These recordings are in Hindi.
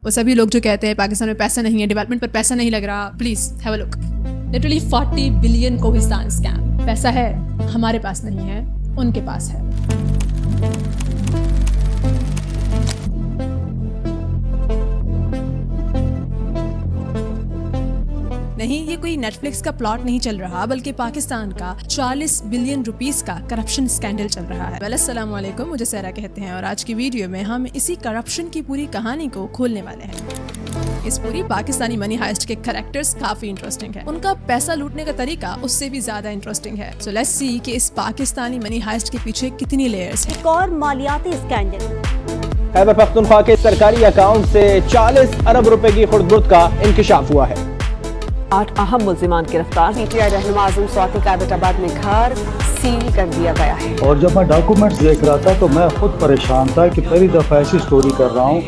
वो सभी लोग जो कहते हैं पाकिस्तान में पैसा नहीं है, डेवलपमेंट पर पैसा नहीं लग रहा, please have a look. Literally 40 billion Kohistan scam. पैसा है, हमारे पास नहीं है, उनके पास है। नहीं, ये कोई नेटफ्लिक्स का प्लॉट नहीं चल रहा, बल्कि पाकिस्तान का 40 बिलियन रुपीस का करप्शन स्कैंडल चल रहा है। अस्सलाम वालेकुम, मुझे सहरा कहते हैं और आज की वीडियो में हम इसी करप्शन की पूरी कहानी को खोलने वाले हैं। इस पूरी पाकिस्तानी मनी हाइस्ट के कैरेक्टर्स काफी इंटरेस्टिंग है, उनका पैसा लूटने का तरीका उससे भी ज्यादा इंटरेस्टिंग है। सो लेट्स सी कि इस पाकिस्तानी मनी हाइस्ट के पीछे कितनी लेयर्स हैं। एक और मालियाती स्कैंडल। खैबर पख्तूनख्वा के सरकारी अकाउंट से 40 अरब रुपए की खुर्द-बुर्द का इंकशाफ हुआ है। 8 अहम मुल्जिमान गिरफ्तार। पीटीआई रहनुमा आजम स्वाति का एबटाबाद में घर सील कर दिया गया है। और जब मैं डॉक्यूमेंट्स देख रहा था तो मैं खुद परेशान था कि पहली दफा ऐसी स्टोरी कर रहा हूँ।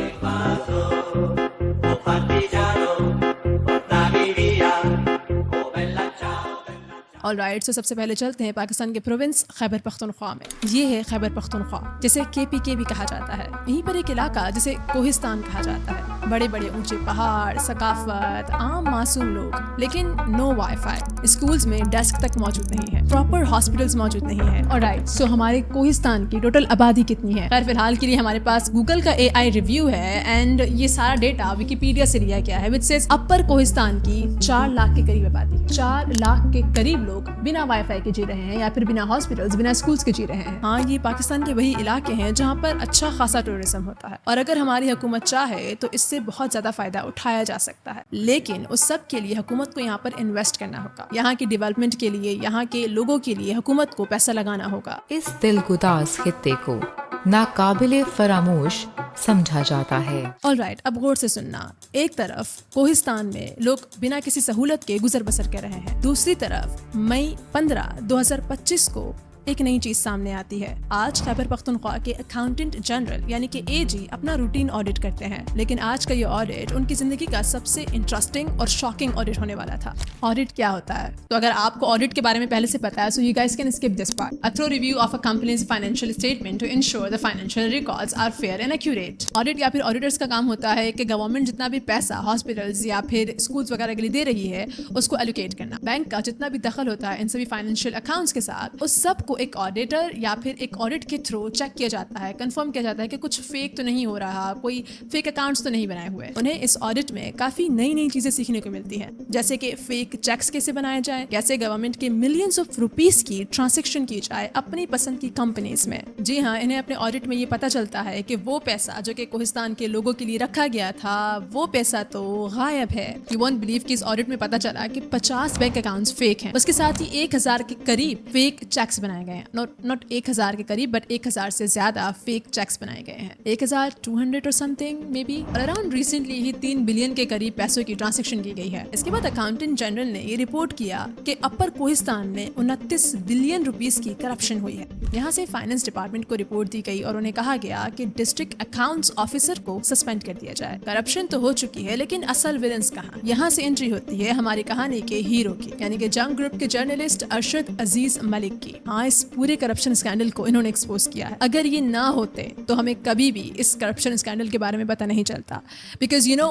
ऑलराइट, सो सबसे पहले चलते हैं पाकिस्तान के प्रोविंस खैबर पख्तूनख्वा में। ये है खैबर पख्तूनख्वा, जिसे KPK भी कहा जाता है। यहीं पर एक इलाका जिसे कोहिस्तान कहा जाता है। बड़े बड़े ऊंचे पहाड़, सकाफत, आम मासूम लोग, लेकिन नो वाईफाई। स्कूल्स में डेस्क तक मौजूद नहीं है, प्रॉपर हॉस्पिटल्स मौजूद नहीं है। ऑलराइट, सो हमारे कोहिस्तान की टोटल आबादी कितनी है? खैर फिलहाल के लिए हमारे पास गूगल का AI रिव्यू है एंड ये सारा डेटा विकिपीडिया से लिया गया है, विच सेज अपर कोहिस्तान की 4 लाख के करीब आबादी है। 4 लाख के करीब लोग बिना वाईफाई के जी रहे हैं या फिर बिना हॉस्पिटल्स, बिना स्कूल्स के जी रहे हैं। हाँ, ये पाकिस्तान के वही इलाके हैं जहाँ पर अच्छा खासा टूरिज्म होता है और अगर हमारी हुकूमत चाहे तो इससे बहुत ज्यादा फायदा उठाया जा सकता है, लेकिन उस सब के लिए हुकूमत को यहाँ पर इन्वेस्ट करना होगा। यहाँ की डेवलपमेंट के लिए, यहाँ के लोगों के लिए हुकूमत को पैसा लगाना होगा। इस दिलगुदाज खित्ते को नाकाबिले फरामोश समझा जाता है। ऑलराइट, अब गौर से सुनना। एक तरफ कोहिस्तान में लोग बिना किसी सहूलत के गुजर बसर कर रहे हैं, दूसरी तरफ मई 15, 2025 को एक नई चीज सामने आती है। आज खैबर पख्तूनख्वा के अकाउंटेंट जनरल यानी कि AG अपना रूटीन ऑडिट करते हैं, लेकिन आज का ये ऑडिट उनकी जिंदगी का सबसे इंटरेस्टिंग और शॉकिंग ऑडिट होने वाला था। ऑडिट क्या होता है? तो अगर आपको ऑडिट के बारे में पहले से पता है, so you guys can skip this part. A thorough review of a company's financial statement to ensure the financial records are fair and accurate. Audit या फिर ऑडिटर्स का काम होता है कि गवर्नमेंट जितना भी पैसा हॉस्पिटल्स या फिर स्कूल्स वगैरह के लिए दे रही है उसको एलोकेट करना। बैंक का जितना भी दखल होता है इन सभी फाइनेंशियल अकाउंट्स के साथ, उस सब को एक ऑडिटर या फिर एक ऑडिट के थ्रू चेक किया जाता है, कंफर्म किया जाता है कि कुछ फेक तो नहीं हो रहा, कोई फेक अकाउंट्स तो नहीं बनाए हुए। उन्हें इस ऑडिट में काफी नई नई चीजें सीखने को मिलती हैं, जैसे कि फेक चेक्स कैसे बनाए जाए, कैसे गवर्नमेंट के मिलियंस ऑफ रुपीस की ट्रांजैक्शन की जाए अपनी पसंद की कंपनीज में। जी हाँ, इन्हें अपने ऑडिट में ये पता चलता है कि वो पैसा जो कि कोहिस्तान के लोगों के लिए रखा गया था, वो पैसा तो गायब है। यू वोंट बिलीव कि इस ऑडिट में पता चला कि 50 बैंक अकाउंट्स फेक हैं। उसके साथ ही 1000 के करीब फेक चेक्स बनाए गए हैं। नॉट 1000 के करीब, बट 1000 से ज्यादा फेक चेक्स बनाए गए हैं। 1200 और समथिंग मे बी। और अराउंड रिसेंटली ही 3 बिलियन के करीब पैसों की ट्रांजैक्शन की गई है। इसके बाद अकाउंटेंट जनरल ने ये रिपोर्ट किया कि अपर कोहिस्तान में 29 बिलियन रुपीस की करप्शन हुई है। यहाँ से फाइनेंस डिपार्टमेंट को रिपोर्ट दी गई और उन्हें कहा गया कि डिस्ट्रिक्ट अकाउंट्स ऑफिसर को सस्पेंड कर दिया जाए। करप्शन तो हो चुकी है, लेकिन असल विलेंस कहाँ? यहाँ से एंट्री होती है हमारी कहानी के हीरो की, यानी कि जंग ग्रुप के जर्नलिस्ट अरशद अजीज मलिक की। हाँ, इस पूरे करप्शन स्कैंडल को इन्होंने एक्सपोज किया है। अगर ये ना होते तो हमें कभी भी इस करप्शन स्कैंडल के बारे में पता नहीं चलता, बिकॉज यू नो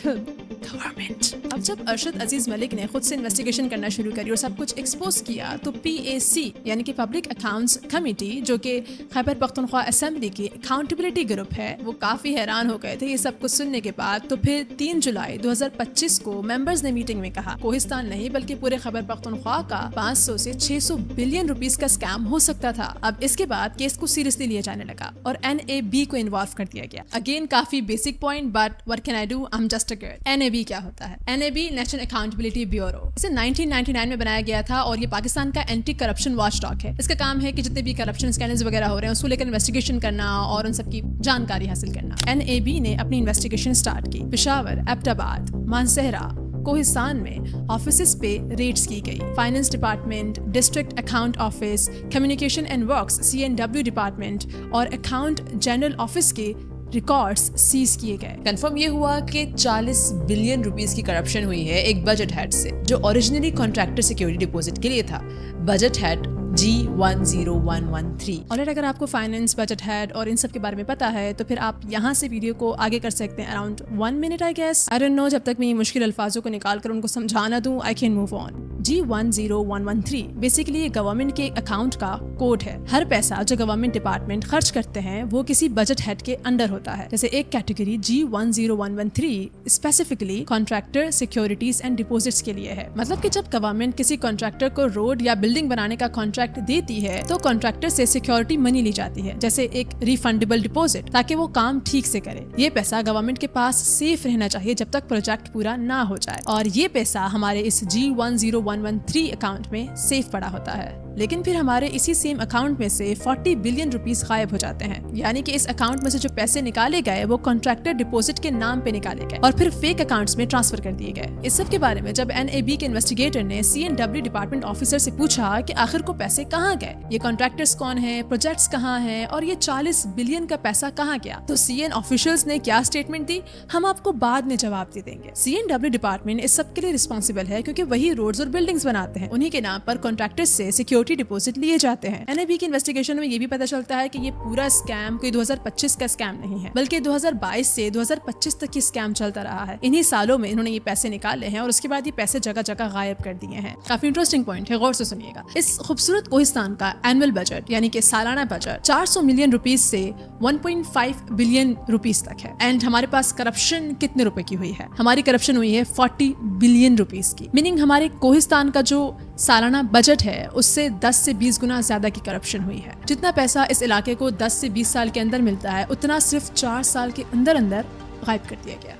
गवर्नमेंट। अब जब अरशद अजीज मलिक ने खुद से इन्वेस्टिगेशन करना शुरू करी और सब कुछ एक्सपोज किया, तो PAC यानी कि पब्लिक अकाउंट्स कमेटी, जो कि खैबर पख्तूनख्वा असेंबली की अकाउंटेबिलिटी ग्रुप है, वो काफी हैरान हो गए थे ये सब कुछ सुनने के बाद। तो फिर 3 जुलाई 2025 को मेंबर्स ने मीटिंग में कहा कोहिस्तान नहीं बल्कि पूरे खैबर पख्तूनख्वा का 500 से 600 बिलियन रुपीस का स्कैम हो सकता था। अब इसके बाद केस को सीरियसली लिया जाने लगा और NAB को इन्वॉल्व कर दिया गया। अगेन काफी basic point, but what can I do, I am just a girl. NAB क्या होता है? NAB national accountability bureau. इसे 1999 में बनाया गया था और ये पाकिस्तान का एंटी करप्शन वॉचडॉग है। इसका काम है कि जितने भी करप्शन स्कैंडल्स वगैरह हो रहे हैं उसको लेकर इन्वेस्टिगेशन करना और उन सबकी जानकारी हासिल करना। NAB ने अपनी इन्वेस्टिगेशन स्टार्ट की। पेशावर, एबटाबाद, मानसहरा, कोहिस्तान में ऑफिसेस पे रेड्स की गई। Finance department, district account office, communication and works CNW department और अकाउंट जनरल ऑफिस के रिकॉर्ड्स सीज किए गए। कंफर्म ये हुआ कि 40 बिलियन रुपीस की करप्शन हुई है एक बजट हेड से, जो ओरिजिनली कॉन्ट्रैक्टर सिक्योरिटी डिपॉजिट के लिए था। Budget head G10113। और अगर आपको फाइनेंस, बजट हेड और इन सब के बारे में पता है तो फिर आप यहाँ से वीडियो को आगे कर सकते हैं around 1 minute I guess. I don't know, जब तक मैं ये मुश्किल अल्फाजों को निकाल कर उनको समझाना दूं I can move on. G10113 basically government के अकाउंट का कोड है। हर पैसा जो गवर्नमेंट डिपार्टमेंट खर्च करते हैं वो किसी बजट हेड के अंडर होता है। जैसे एक category G10113 specifically contractor, securities and deposits के लिए है। मतलब कि जब गवर्नमेंट किसी कॉन्ट्रैक्टर को रोड या बिल्डिंग बनाने का कॉन्ट्रैक्ट देती है तो कॉन्ट्रैक्टर से सिक्योरिटी मनी ली जाती है, जैसे एक रिफंडेबल डिपॉजिट, ताकि वो काम ठीक से करे। ये पैसा गवर्नमेंट के पास सेफ रहना चाहिए जब तक प्रोजेक्ट पूरा ना हो जाए, और ये पैसा हमारे इस G10113 अकाउंट में सेफ पड़ा होता है। लेकिन फिर हमारे इसी सेम अकाउंट में से 40 बिलियन रुपीस गायब हो जाते हैं। यानी कि इस अकाउंट में से जो पैसे निकाले गए वो कॉन्ट्रैक्टर डिपॉजिट के नाम पे निकाले गए और फिर फेक अकाउंट्स में ट्रांसफर कर दिए गए। इस सब के बारे में जब NAB के इन्वेस्टिगेटर ने CNW डिपार्टमेंट ऑफिसर से पूछा कि आखिर को पैसे कहाँ गए, ये कॉन्ट्रैक्टर्स कौन है, प्रोजेक्ट्स कहाँ हैं और ये 40 बिलियन का पैसा कहाँ गया, तो CN ऑफिशियल्स ने क्या स्टेटमेंट दी हम आपको बाद में जवाब दे देंगे। CNW डिपार्टमेंट इस सब के लिए रिस्पॉन्सिबल है क्योंकि वही रोड्स और बिल्डिंग्स बनाते हैं। उन्हीं के नाम पर कॉन्ट्रैक्टर्स से सिक्योरिटी डिपॉजिट लिए जाते हैं। NAB की इन्वेस्टिगेशन में ये भी पता चलता है कि ये पूरा स्कैम कोई 2025 का स्कैम नहीं है, बल्कि 2022 से 2025 तक ये स्कैम चलता रहा है। इन्हीं सालों में इन्होंने ये पैसे निकाले हैं और उसके बाद ये पैसे जगह जगह गायब कर दिए हैं। काफी इंटरेस्टिंग पॉइंट है, गौर से सुनिएगा। इस खूबसूरत कोहिस्तान का एनुअल बजट यानी कि सालाना बजट 400 मिलियन रुपीस से 1.5 बिलियन रुपीस तक है। एंड हमारे पास करप्शन कितने रुपए की हुई है? हमारी करप्शन हुई है 40 बिलियन रुपीस की। मीनिंग हमारे कोहिस्तान का जो सालाना बजट है उससे 10 से 20 गुना ज्यादा की करप्शन हुई है। जितना पैसा इस इलाके को 10 से 20 साल के अंदर मिलता है उतना सिर्फ 4 साल के अंदर अंदर गायब कर दिया गया।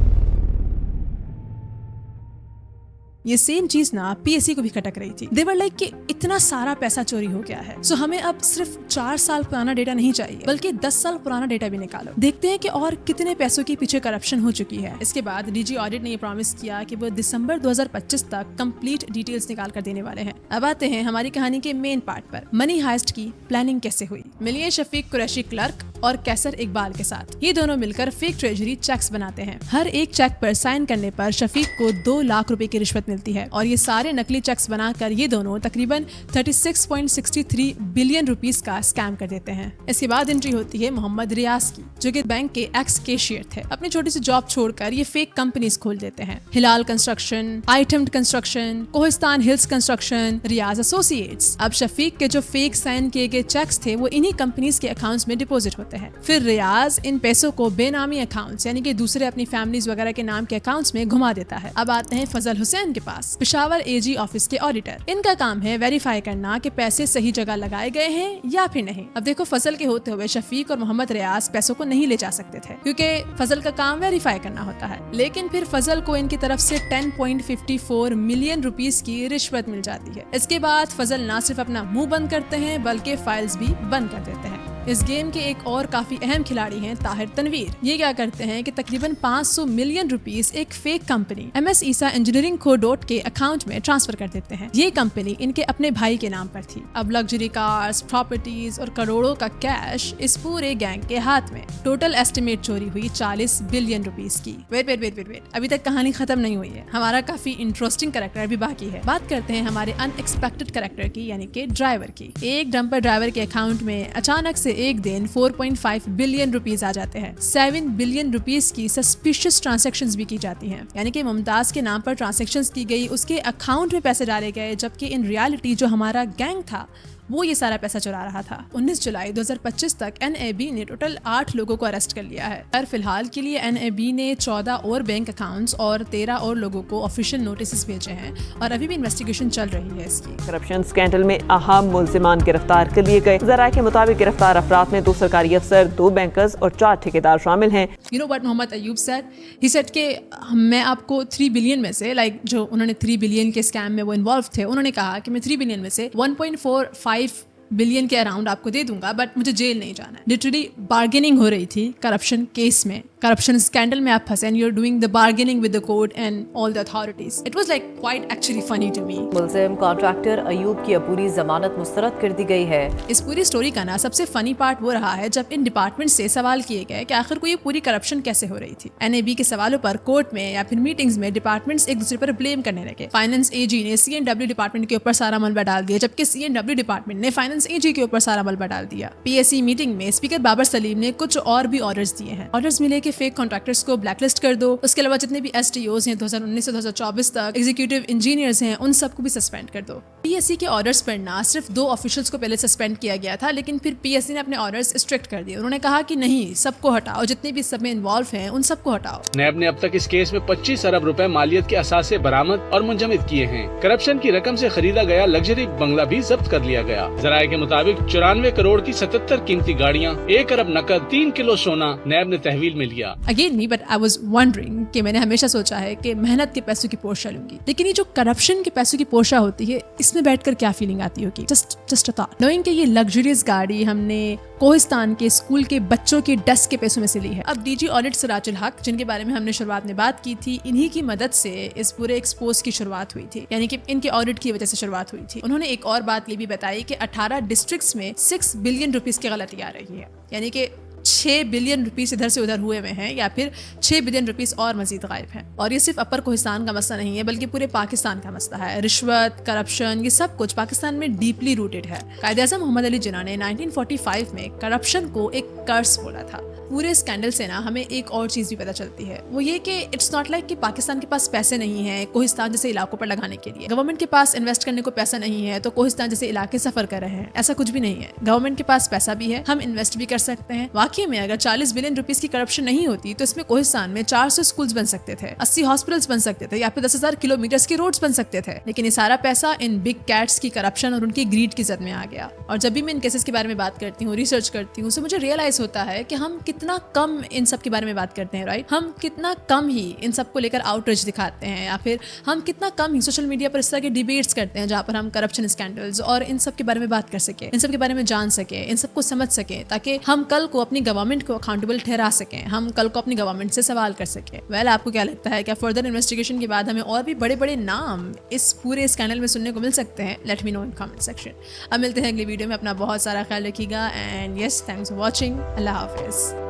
ये सेम चीज ना PSC को भी खटक रही थी। दे वर लाइक कि इतना सारा पैसा चोरी हो गया है, सो हमें अब सिर्फ 4 साल पुराना डेटा नहीं चाहिए बल्कि 10 साल पुराना डेटा भी निकालो, देखते हैं कि और कितने पैसों के पीछे करप्शन हो चुकी है। इसके बाद DG ऑडिट ने ये प्रॉमिस किया कि वो दिसंबर 2025 तक कंप्लीट डिटेल्स निकाल कर देने वाले हैं। अब आते हैं हमारी कहानी के मेन पार्ट पर, मनी हाइस्ट की प्लानिंग कैसे हुई। मिलिए शफीक कुरैशी क्लर्क और कैसर इकबाल के साथ। ये दोनों मिलकर फेक ट्रेजरी चेक्स बनाते हैं। हर एक चेक पर साइन करने पर शफीक को 2 लाख रुपए की रिश्वत मिलती है और ये सारे नकली चेक्स बनाकर ये दोनों तकरीबन 36.63 बिलियन रुपीस का स्कैम कर देते हैं। इसके बाद एंट्री होती है मोहम्मद रियाज की, जो कि बैंक के एक्स कैशियर थे। अपनी छोटी सी जॉब छोड़कर ये फेक कंपनीज खोल देते हैं। Hilal construction, item construction, Kohistan hills construction, Riaz associates. अब शफीक के जो फेक साइन किए गए चेक्स थे वो इन्हीं कंपनीज के अकाउंट्स में डिपॉजिट होते हैं। फिर रियाज इन पैसों को बेनामी अकाउंट्स यानी कि दूसरे अपनी फैमिलीज वगैरह के नाम के अकाउंट्स में घुमा देता है। अब आते हैं फजल हुसैन के पास, पेशावर AG ऑफिस के ऑडिटर। इनका काम है वेरीफाई करना कि पैसे सही जगह लगाए गए हैं या फिर नहीं। अब देखो, फजल के होते हुए शफीक और मोहम्मद रियाज पैसों को नहीं ले जा सकते थे क्योंकि फजल का काम वेरीफाई करना होता है। लेकिन फिर फजल को इनकी तरफ से 10.54 मिलियन रुपीस की रिश्वत मिल जाती है। इसके बाद फजल ना सिर्फ अपना मुंह बंद करते हैं बल्कि फाइल्स भी बंद कर देते हैं। इस गेम के एक और काफी अहम खिलाड़ी हैं ताहिर तनवीर। ये क्या करते हैं कि तकरीबन 500 मिलियन रुपीस एक फेक कंपनी MS ईसा इंजीनियरिंग को डॉट के अकाउंट में ट्रांसफर कर देते हैं। ये कंपनी इनके अपने भाई के नाम पर थी। अब लग्जरी कार्स, प्रॉपर्टीज और करोड़ों का कैश इस पूरे गैंग के हाथ में। टोटल एस्टिमेट चोरी हुई 40 बिलियन रुपीस की। वेट, अभी तक कहानी खत्म नहीं हुई है। हमारा काफी इंटरेस्टिंग कैरेक्टर भी बाकी है। बात करते हैं हमारे अनएक्सपेक्टेड कैरेक्टर की, यानी कि ड्राइवर की। एक डंपर ड्राइवर के अकाउंट में अचानक से एक दिन 4.5 बिलियन रुपीस आ जाते हैं। 7 बिलियन रुपीस की सस्पिशियस ट्रांजैक्शंस भी की जाती हैं, यानी कि मुमताज के नाम पर ट्रांजैक्शंस की गई, उसके अकाउंट में पैसे डाले गए, जबकि इन रियलिटी जो हमारा गैंग था वो ये सारा पैसा चुरा रहा था। 19 जुलाई 2025 तक NAB ने टोटल 8 लोगों को अरेस्ट कर लिया है। और फिलहाल के लिए NAB ने 14 और बैंक अकाउंट्स और 13 और लोगों को ऑफिशियल नोटिस भेजे हैं और अभी भी इन्वेस्टिगेशन चल रही है इसकी। करप्शन स्कैंडल में अहम मुल्जिमान गिरफ्तार कर लिए गए। ज़राए के मुताबिक गिरफ्तार अफराद में 2 सरकारी अफसर, 2 बैंकर्स और 4 ठेकेदार शामिल हैं। You know what Mohammad Ayub said? He said कि मैं आपको 3 बिलियन में से, लाइक जो उन्होंने 3 बिलियन के स्कैम में वो इन्वॉल्व थे, उन्होंने कहा कि मैं 3 बिलियन में से 1.45 बिलियन के अराउंड आपको दे दूंगा, बट मुझे जेल नहीं जाना है। लिटरली बार्गेनिंग हो रही थी करप्शन केस में करप्शन स्कैंडल में आप फंसे and you are doing the bargaining with the court and all the authorities. It was like quite actually funny to me. मुल्जिम कॉन्ट्रैक्टर अयूब की पूरी जमानत मुस्तरद कर दी गई है. इस पूरी स्टोरी का ना सबसे फनी पार्ट वो रहा है जब इन डिपार्टमेंट से सवाल किए गए कि आखिर को ये पूरी करप्शन कैसे हो रही थी. NAB के सवालों पर कोर्ट में या फिर मीटिंग्स में डिपार्टमेंट्स एक दूसरे पर ब्लेम करने लगे. फाइनेंस AG ने CNW डिपार्टमेंट के ऊपर सारा मलबा डाल दिया, जबकि CNW डिपार्टमेंट ने फाइनेंस AG के ऊपर सारा मलबा डाल दिया. PSC मीटिंग में स्पीकर बाबर सलीम ने कुछ और भी ऑर्डर्स दिए हैं. ऑर्डर्स मिले कि फेक कॉन्ट्रैक्टर्स को ब्लैकलिस्ट कर दो. उसके अलावा जितने भी STOs हैं 2019 से 2024 तक, एग्जीक्यूटिव इंजीनियर्स हैं, उन सबको भी सस्पेंड कर दो. PSC के ऑर्डर्स पर ना सिर्फ 2 ऑफिशियल्स को पहले सस्पेंड किया गया था, लेकिन फिर PSC ने अपने ऑर्डर्स स्ट्रिक्ट कर दिए. उन्होंने कहा कि नहीं, सबको हटाओ, जितने भी सब में इन्वॉल्व हैं उन सबको हटाओ. नैब ने अब तक इस केस में 25 अरब रुपए मालियत के असासे बरामद और मुंजमद किए हैं. करप्शन की रकम से खरीदा गया लग्जरी बंगला भी जब्त कर लिया गया. जराये के मुताबिक 94 करोड़ की 77 कीमती गाड़ियाँ, 1 अरब नकद, 3 किलो सोना नैब ने तहवील में लिया. Again me but I was wondering कि मैंने हमेशा सोचा है कि मेहनत के पैसों की पोर्शा लूंगी, लेकिन ये जो करप्शन के पैसों की पोर्शा होती है, इसमें बैठकर क्या फीलिंग आती होगी. जस्ट अ थॉट, नोइंग कि ये लग्जरियस गाड़ी हमने कोहिस्तान के स्कूल के बच्चों के डेस्क के पैसों में से ली है. अब DG ऑडिट सिराजुल हक, जिनके बारे में हमने शुरुआत में बात की थी, इन्हीं की मदद से इस पूरे एक्सपोज की शुरुआत हुई थी, यानी कि इनके ऑडिट की वजह से शुरुआत हुई थी. उन्होंने एक और बात ये भी बताई कि 18 डिस्ट्रिक्ट्स में 6 बिलियन रुपीस की गलती आ रही है, यानी कि 6 बिलियन रुपीस इधर से उधर हुए हुए हैं, या फिर 6 बिलियन रुपीस और मजीद गायब हैं. और ये सिर्फ अपर कोहिस्तान का मसला नहीं है, बल्कि पूरे पाकिस्तान का मसला है. रिश्वत, करप्शन, ये सब कुछ पाकिस्तान में डीपली रूटेड है. कायदे-ए-आज़म मोहम्मद अली जिन्ना ने 1945 में करप्शन को एक कर्स बोला था. पूरे स्कैंडल से ना हमें एक और चीज़ भी पता चलती है, वो ये कि इट्स नॉट लाइक कि पाकिस्तान के पास पैसे नहीं है कोहिस्तान जैसे इलाकों पर लगाने के लिए. गवर्नमेंट के पास इन्वेस्ट करने को पैसा नहीं है तो कोहिस्तान जैसे इलाके सफर कर रहे हैं, ऐसा कुछ भी नहीं है. गवर्नमेंट के पास पैसा भी है, हम इन्वेस्ट भी कर सकते हैं. वाकई में अगर 40 बिलियन रुपीस की करप्शन नहीं होती तो इसमें कोहिस्तान में 400 स्कूल्स बन सकते थे, 80 हॉस्पिटल्स बन सकते थे, या फिर 10,000 किलोमीटर के रोड्स बन सकते थे. लेकिन ये सारा पैसा इन बिग कैट्स की करप्शन और उनकी ग्रीड की जद में आ गया. और जब भी मैं इन केसेस के बारे में बात करती हूँ, रिसर्च करती हूँ, तो मुझे रियलाइज होता है कि हम कितना कम इन सब के बारे में बात करते हैं. राइट, हम कितना कम ही इन सब को लेकर आउटरीच दिखाते हैं, या फिर हम कितना कम ही सोशल मीडिया पर इस तरह के डिबेट्स करते हैं जहाँ पर हम करप्शन स्कैंडल्स और इन सब के बारे में बात कर सके, इन सब के बारे में जान सके, इन सब को समझ सके, ताकि हम कल को अपनी गवर्नमेंट को अकाउंटेबल ठहरा सकें, हम कल को अपनी गवर्नमेंट से सवाल कर सकें. वेल, आपको क्या लगता है, क्या फर्दर इन्वेस्टिगेशन के बाद हमें और भी बड़े बड़े नाम इस पूरे स्कैंडल में सुनने को मिल सकते हैं? Let me know in comment section. अब मिलते हैं अगली वीडियो में. अपना बहुत सारा ख्याल रखिएगा and yes, thanks for watching. अल्लाह हाफिज़.